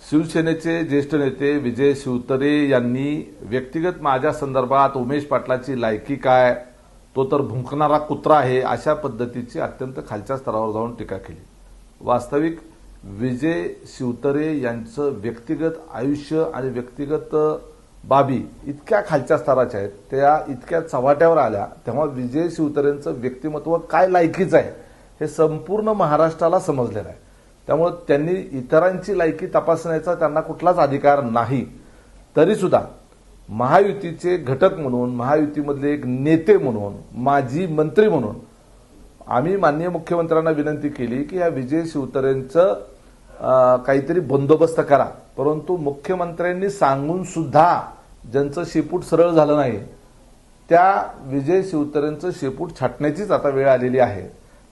शिवसेनेचे ज्येष्ठ नेते विजय शिवतरे यांनी व्यक्तिगत माझ्या संदर्भात उमेश पाटलाची लायकी काय, तो तर भुंकणारा कुत्रा आहे, अशा पद्धतीची अत्यंत खालच्या स्तरावर जाऊन टीका केली। वास्तविक विजय शिवतरे यांचं व्यक्तिगत आयुष्य आणि व्यक्तिगत बाबी इतक्या खालच्या स्तराच्या आहेत, त्या इतक्या चव्हाट्यावर आल्या तेव्हा विजय शिवतरेंचं व्यक्तिमत्व काय लायकीचं आहे हे संपूर्ण महाराष्ट्राला समजलेलं आहे। त्यामुळे त्यांनी इतरांची लायकी तपासण्याचा त्यांना कुठलाच अधिकार नाही। तरी सुद्धा महायुतीचे घटक म्हणून, महायुतीमधले एक नेते म्हणून, माजी मंत्री म्हणून आम्ही माननीय मुख्यमंत्र्यांना विनंती केली की या विजय शिवतरेंचं काहीतरी बंदोबस्त करा, परंतु मुख्यमंत्र्यांनी सांगून सुद्धा ज्यांचं शेपूट सरळ झालं नाही त्या विजय शिवतरेंचं शेपूट छाटण्याचीच आता वेळ आलेली आहे।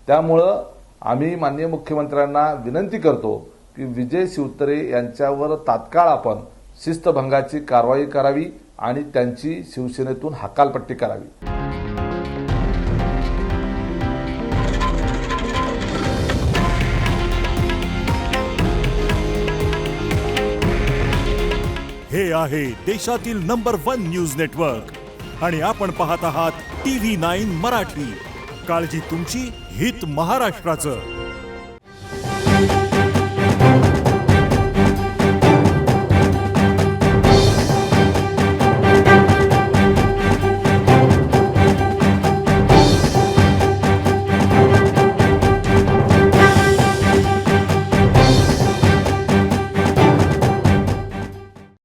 त्यामुळं आम्ही माननीय मुख्यमंत्र्यांना विनंती करतो की विजय शिवतरे यांच्यावर तात्काळ आपण शिस्तभंगाची कारवाई करावी आणि त्यांची शिवसेनेतून हकालपट्टी करावी। हे आहे देशातील नंबर 1 न्यूज नेटवर्क आणि आपण पाहत आहात TV9 मराठी। काळजी तुमची, हित महाराष्ट्राचं।